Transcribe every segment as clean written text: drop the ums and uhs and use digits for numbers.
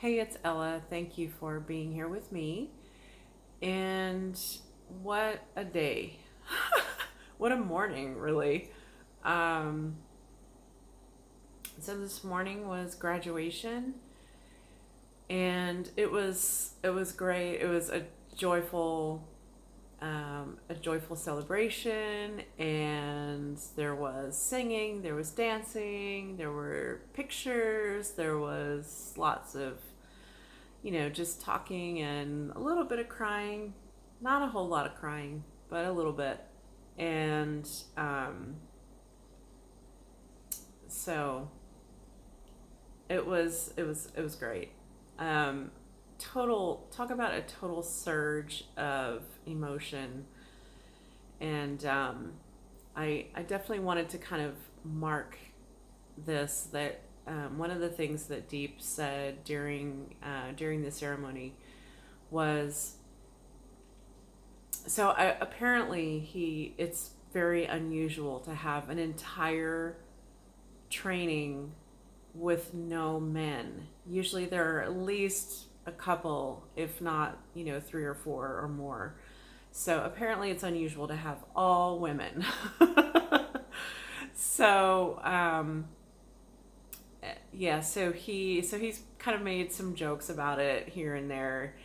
Hey, it's Ella. Thank you for being here with me. And what a day. What a morning, really. Um, so this morning was graduation and it was great. It was a joyful celebration, and there was singing, there was dancing, there were pictures, there was lots of just talking and a little bit of crying. Not a whole lot of crying, but a little bit. And so it was great. Um, Total talk about a total surge of emotion, and I definitely wanted to kind of mark this that one of the things that Deep said during the ceremony was apparently he it's very unusual to have an entire training with no men. Usually there are at least a couple, if not, three or four or more. So apparently it's unusual to have all women. so yeah, so he's kind of made some jokes about it here and there,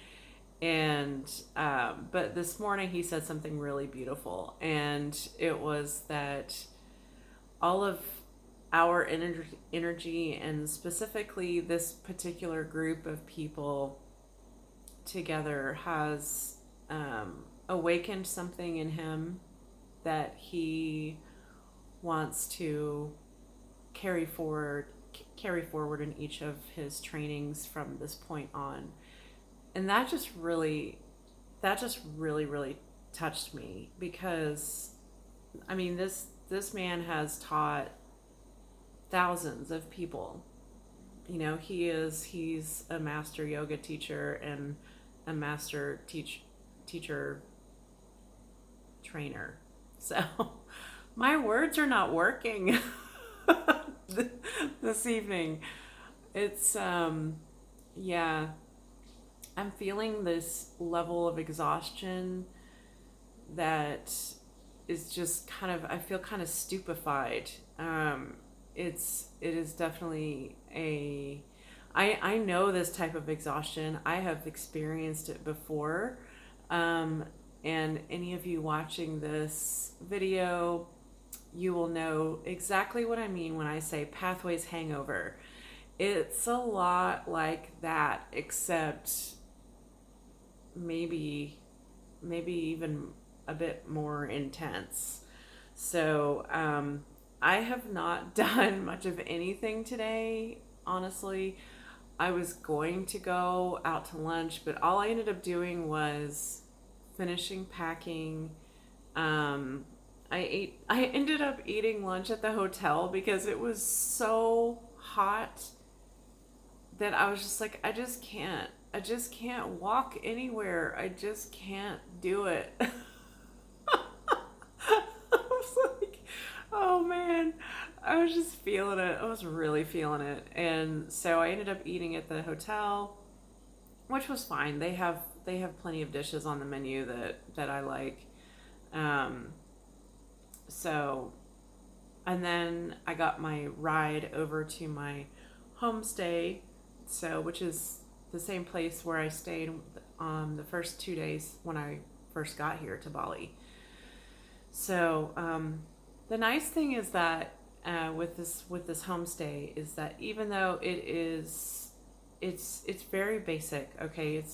and but this morning he said something really beautiful, and it was that all of our energy, and specifically this particular group of people together, has awakened something in him that he wants to carry forward carry forward in each of his trainings from this point on. And that just really touched me, because I mean, this man has taught thousands of people. He's a master yoga teacher and a teacher trainer. So my words are not working this evening. It's yeah, I'm feeling this level of exhaustion that is just kind of, I feel kind of stupefied. It is definitely a I know this type of exhaustion. I have experienced it before. Um, and any of you watching this video, you will know exactly what I mean when I say pathways hangover. It's a lot like that, except maybe even a bit more intense. So I have not done much of anything today, honestly. I was going to go out to lunch, but all I ended up doing was finishing packing. I ended up eating lunch at the hotel because it was so hot that I was just like, I just can't walk anywhere. I just can't do it. I was like, oh man, I was just feeling it. I was really feeling it. And so I ended up eating at the hotel, which was fine. They have plenty of dishes on the menu that I like. Um, so and then I got my ride over to my homestay, which is the same place where I stayed the first 2 days when I first got here to Bali. So the nice thing is that with this homestay is that even though it's very basic, okay,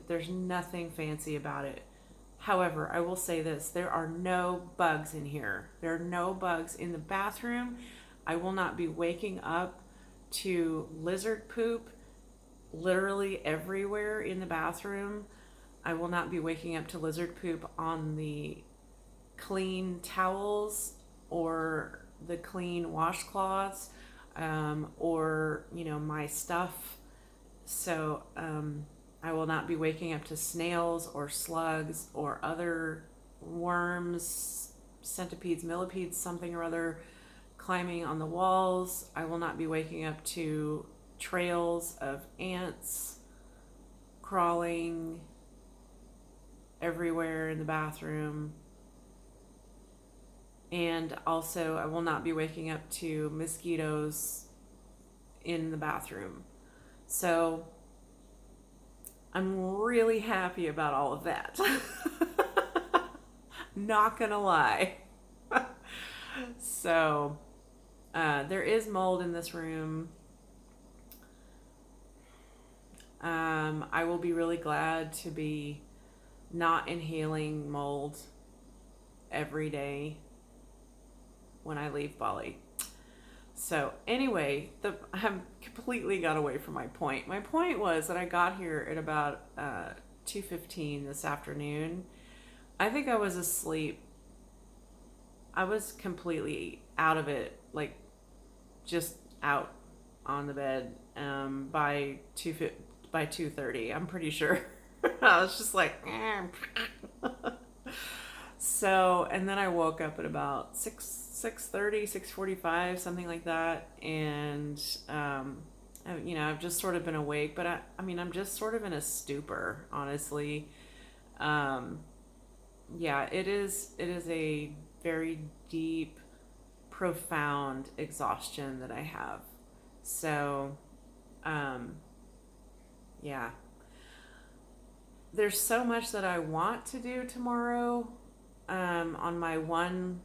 there's nothing fancy about it. However, I will say this: there are no bugs in here. There are no bugs in the bathroom. I will not be waking up to lizard poop literally everywhere in the bathroom. I will not be waking up to lizard poop on the clean towels or the clean washcloths, or my stuff. So I will not be waking up to snails or slugs or other worms, centipedes, millipedes, something or other climbing on the walls. I will not be waking up to trails of ants crawling everywhere in the bathroom. And also, I will not be waking up to mosquitoes in the bathroom. So, I'm really happy about all of that. Not gonna lie. So, there is mold in this room. I will be really glad to be not inhaling mold every day when I leave Bali. So anyway, I've completely got away from my point. My point was that I got here at about 2:15 this afternoon. I think I was asleep. I was completely out of it, like just out on the bed by 2:30. I'm pretty sure. I was just like, So, and then I woke up at about 6:30, 6:45, something like that. And, I've just sort of been awake, but I'm just sort of in a stupor, honestly. Yeah, it is a very deep, profound exhaustion that I have. So, yeah. There's so much that I want to do tomorrow. On my one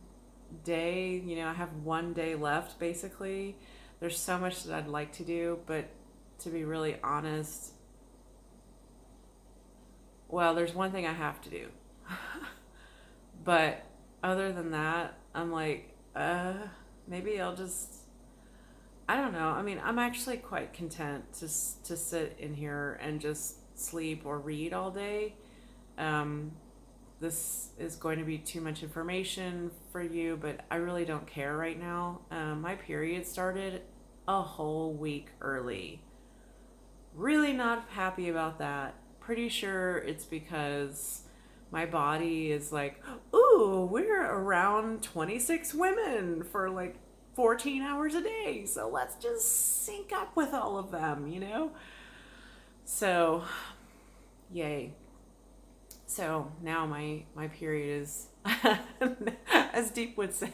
day, I have one day left basically. There's so much that I'd like to do, but to be really honest, well, there's one thing I have to do. But other than that, I'm like, maybe I'll just, I don't know. I'm actually quite content to sit in here and just sleep or read all day. This is going to be too much information for you, but I really don't care right now. My period started a whole week early. Really not happy about that. Pretty sure it's because my body is like, ooh, we're around 26 women for like 14 hours a day, so let's just sync up with all of them, So, yay. So now my period is, as Deep would say,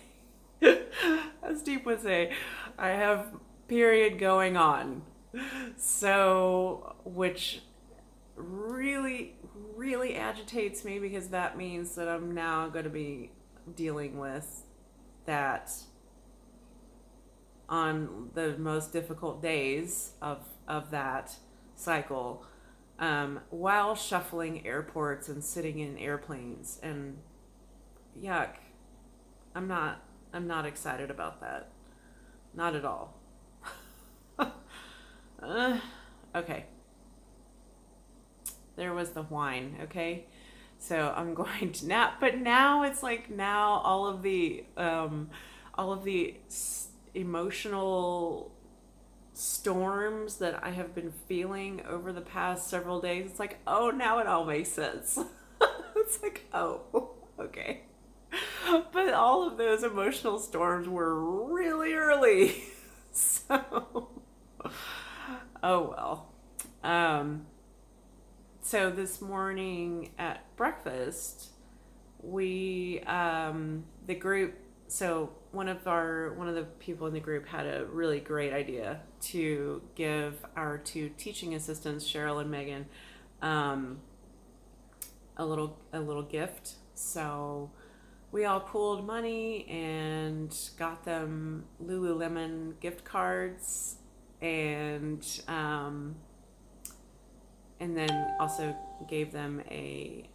I have period going on. So, which really, really agitates me because that means that I'm now going to be dealing with that on the most difficult days of that cycle. While shuffling airports and sitting in airplanes, and yuck, I'm not excited about that. Not at all. Okay. There was the whine, okay? So I'm going to but now it's like all of the emotional storms that I have been feeling over the past several days, it's like, oh, now it all makes sense. It's like, oh, okay. But all of those emotional storms were really early. So, oh well. So this morning at breakfast, we, the group, so one of the people in the group had a really great idea to give our two teaching assistants, Cheryl and Megan, a little gift. So we all pooled money and got them Lululemon gift cards, and then also gave them a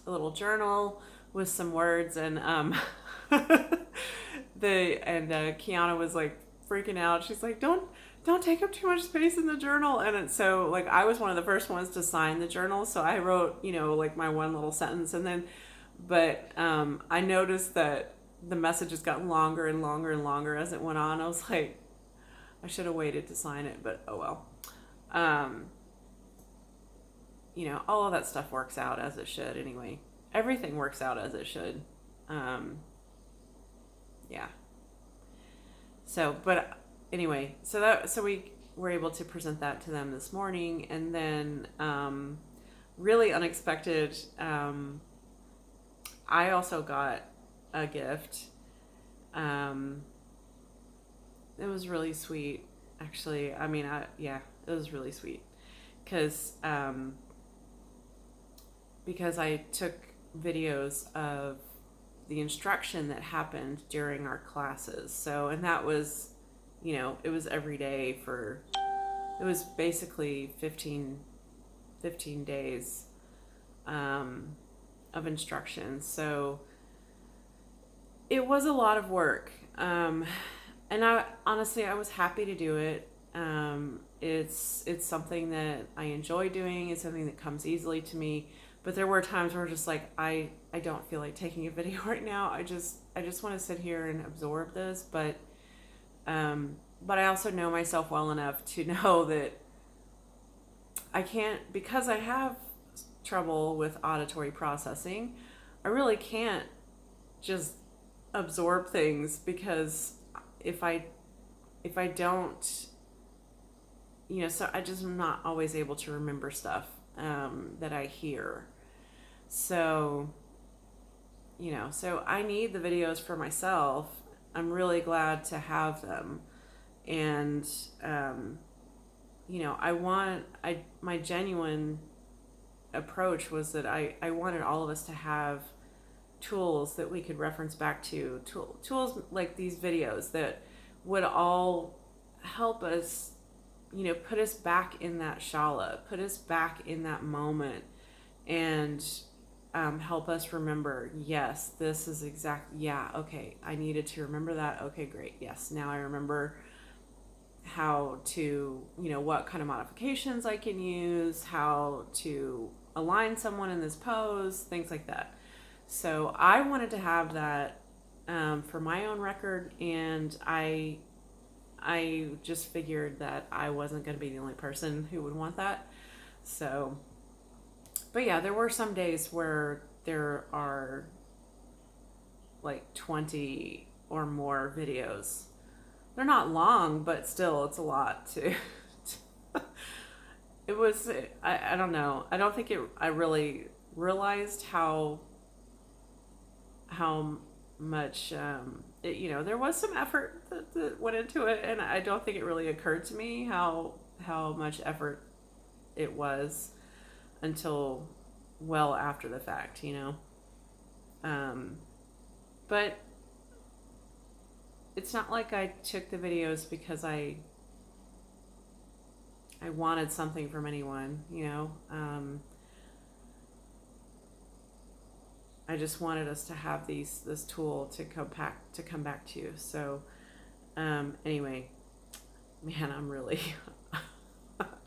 little journal with some words, and Kiana was like freaking out. She's like, don't take up too much space in the journal. And so like I was one of the first ones to sign the journal, so I wrote like my one little sentence, and then but I noticed that the message has gotten longer and longer and longer as it went on. I was like, I should have waited to sign it, but oh well. All of that stuff works out as it should anyway. Everything works out as it should. Yeah. So, but anyway, so we were able to present that to them this morning. And then really unexpected, I also got a gift. It was really sweet, actually. I mean, it was really sweet because I took videos of the instruction that happened during our classes. So, and that was, it was every day it was basically 15 days of instruction. So it was a lot of work. And I was happy to do it. It's something that I enjoy doing. It's something that comes easily to me. But there were times where just like, I don't feel like taking a video right now. I just want to sit here and absorb this. But I also know myself well enough to know that I can't, because I have trouble with auditory processing, I really can't just absorb things, because if I don't, so I just am not always able to remember stuff that I hear. So, so I need the videos for myself. I'm really glad to have them. And, my genuine approach was that I wanted all of us to have tools that we could reference back to, tools like these videos that would all help us, put us back in that shala, put us back in that moment, and help us remember, yes, this is okay, I needed to remember that. Okay, great. Yes, now I remember how to, what kind of modifications I can use, how to align someone in this pose, things like that. So I wanted to have that for my own record, and I just figured that I wasn't going to be the only person who would want that. So, but yeah, there were some days where there are like 20 or more videos. They're not long, but still, it's a lot too. It was, I don't know. I don't think I really realized how much, there was some effort that went into it, and I don't think it really occurred to me how much effort it was until well after the fact, but it's not like I took the videos because I wanted something from anyone, I just wanted us to have this tool to come back to. So anyway, man, I'm really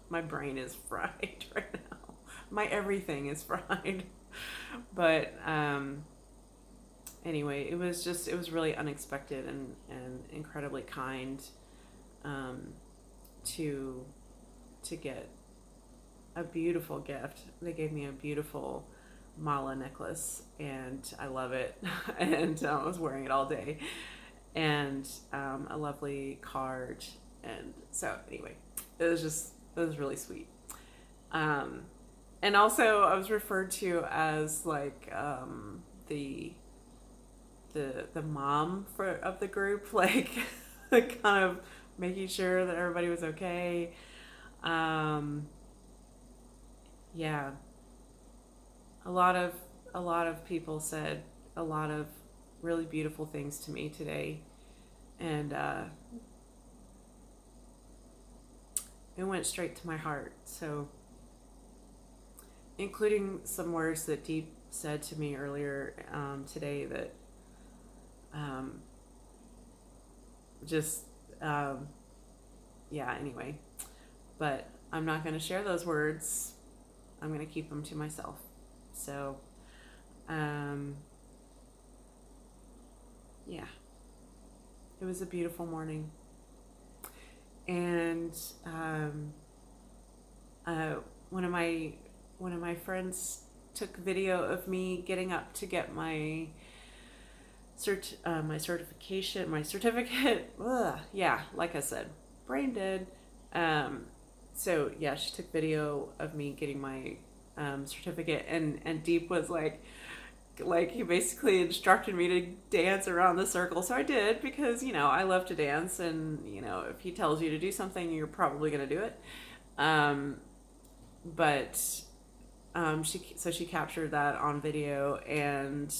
my brain is fried right now. My everything is fried. But anyway, it was really unexpected and incredibly kind to get a beautiful gift. They gave me a beautiful mala necklace, and I love it. And I was wearing it all day, and a lovely card. And so anyway, it was really sweet. And also I was referred to as like the mom of the group, like kind of making sure that everybody was okay. Yeah, a lot of people said a lot of really beautiful things to me today, and it went straight to my heart. So, including some words that Deep said to me earlier today that anyway, but I'm not going to share those words. I'm going to keep them to myself. So, it was a beautiful morning. And one of my friends took video of me getting up to get my certificate. Ugh, yeah, like I said, brain dead. Um, so yeah, she took video of me getting my certificate, and Deep was like he basically instructed me to dance around the circle. So I did, because I love to dance, and if he tells you to do something, you're probably gonna do it. Um, but she captured that on video, and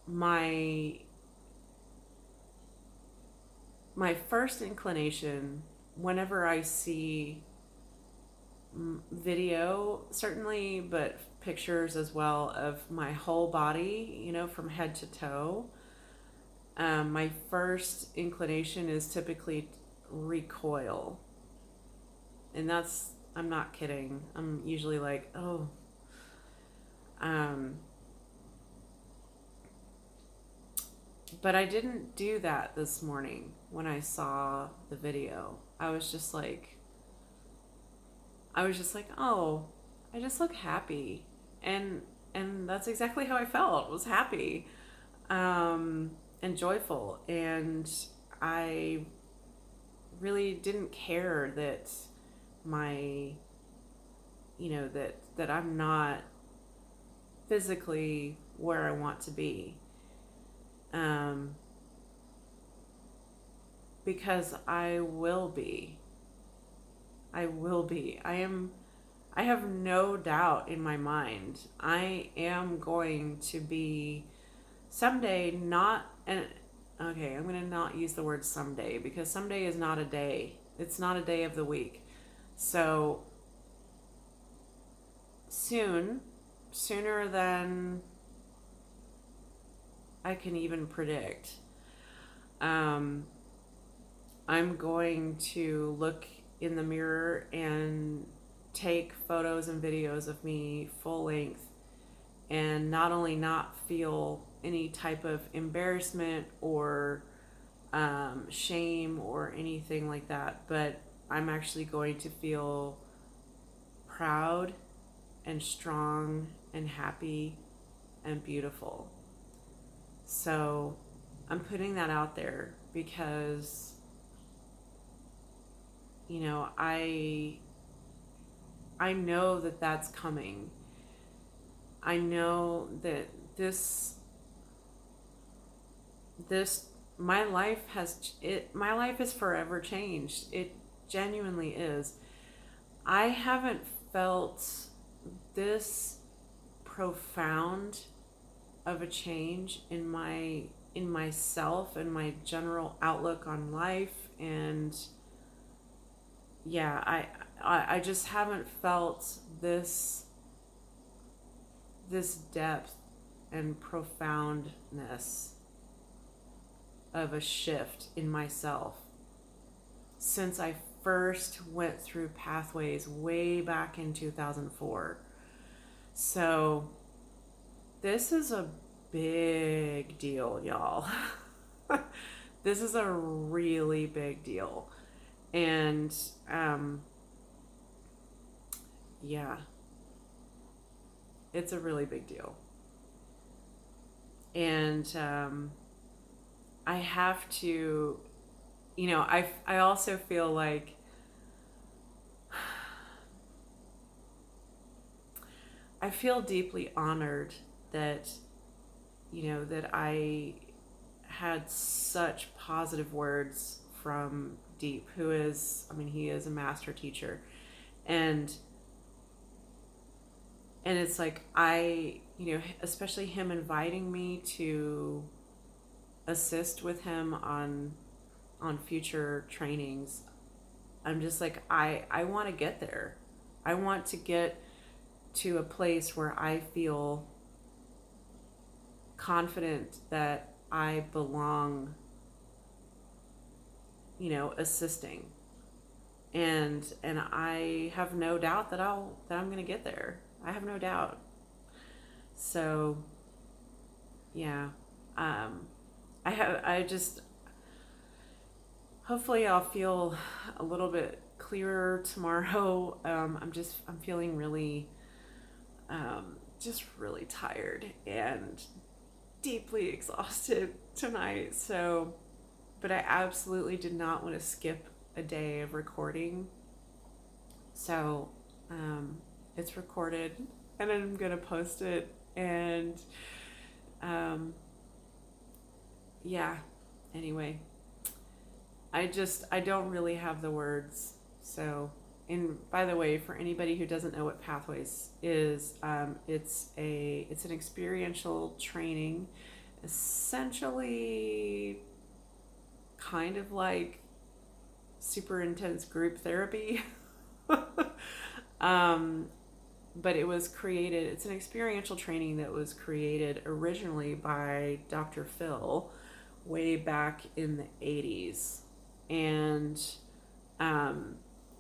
my my first inclination whenever I see video, certainly, but pictures as well, of my whole body, from head to toe, my first inclination is typically recoil. And I'm not kidding. I'm usually like, oh. Um, but I didn't do that this morning when I saw the video. I was just like, oh, I just look happy. And that's exactly how I felt. Was happy. And joyful. And I really didn't care that my that I'm not physically where I want to be. Because I will be. I will be. I have no doubt in my mind. I am going to be someday, not, and okay, I'm going to not use the word someday, because someday is not a day. It's not a day of the week. So sooner than I can even predict, I'm going to look in the mirror and take photos and videos of me full length, and not only not feel any type of embarrassment or shame or anything like that, but I'm actually going to feel proud and strong and happy and beautiful. So I'm putting that out there because I know that that's coming. I know that this my life is forever changed. It genuinely is. I haven't felt this profound of a change in myself and my general outlook on life. And yeah, I just haven't felt this depth and profoundness of a shift in myself since I first went through pathways way back in 2004. So this is a big deal, y'all. This is a really big deal. And yeah, it's a really big deal. And I have to, I also feel like I feel deeply honored that that I had such positive words from Deep, who is, he is a master teacher. And it's like especially him inviting me to assist with him on future trainings. I'm just like, I want to get there. I want to get to a place where I feel confident that I belong, assisting. And I have no doubt that I'm going to get there. I have no doubt. So yeah, I just, hopefully I'll feel a little bit clearer tomorrow. I'm feeling really, just really tired and deeply exhausted tonight. So, but I absolutely did not want to skip a day of recording. So it's recorded, and I'm going to post it. And yeah, anyway, I don't really have the words. So, and by the way, for anybody who doesn't know what Pathways is, it's an experiential training, essentially kind of like super intense group therapy. But it was created, it's an experiential training that was created originally by Dr. Phil way back in the 80s. And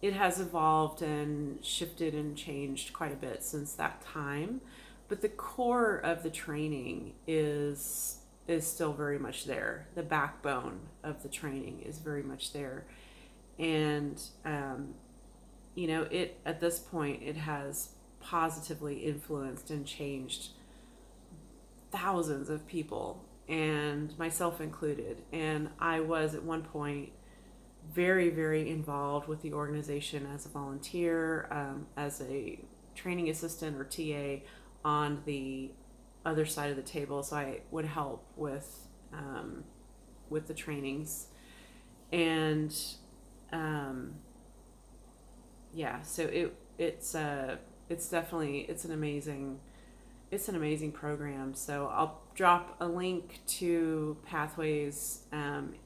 it has evolved and shifted and changed quite a bit since that time. But the core of the training is still very much there. The backbone of the training is very much there. And it at this point it has positively influenced and changed thousands of people, and myself included. And I was at one point very, very involved with the organization as a volunteer, as a training assistant or TA on the other side of the table. So I would help with the trainings, and so it's definitely an amazing program. So I'll drop a link to Pathways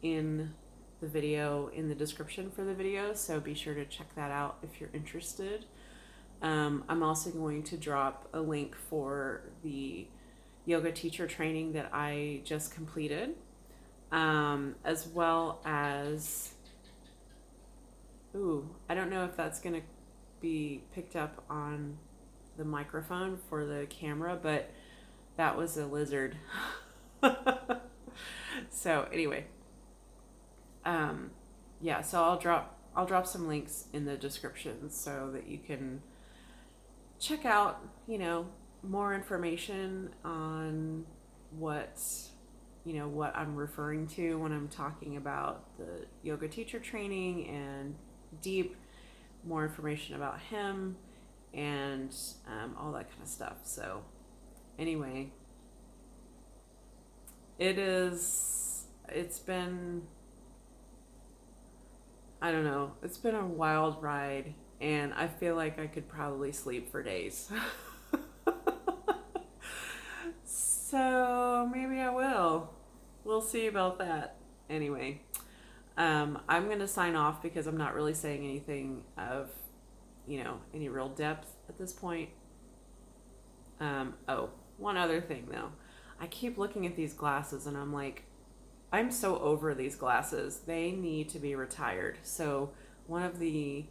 in the video, in the description for the video, so be sure to check that out if you're interested. I'm also going to drop a link for the yoga teacher training that I just completed, as well as, I don't know if that's going to be picked up on the microphone for the camera, but that was a lizard. So anyway, so I'll drop some links in the description so that you can check out, more information on what I'm referring to when I'm talking about the yoga teacher training, and Deep, more information about him, and all that kind of stuff. So anyway, it's been a wild ride, and I feel like I could probably sleep for days. So maybe I will. We'll see about that. Anyway, I'm going to sign off because I'm not really saying anything of, any real depth at this point. One other thing though. I keep looking at these glasses and I'm like, I'm so over these glasses. They need to be retired. So one of the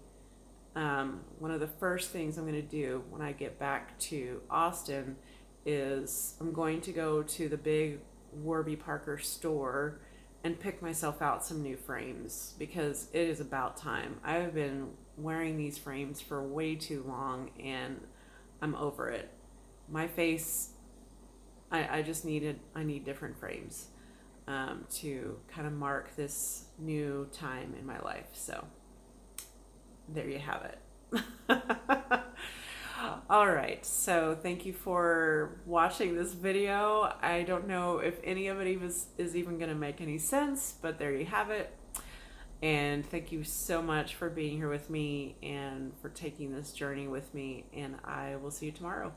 first things I'm going to do when I get back to Austin is I'm going to go to the big Warby Parker store and pick myself out some new frames, because it is about time. I've been wearing these frames for way too long and I'm over it. My face, I need different frames to kind of mark this new time in my life. So there you have it. All right, so thank you for watching this video. I don't know if any of it is even going to make any sense, but there you have it. And thank you so much for being here with me and for taking this journey with me, and I will see you tomorrow.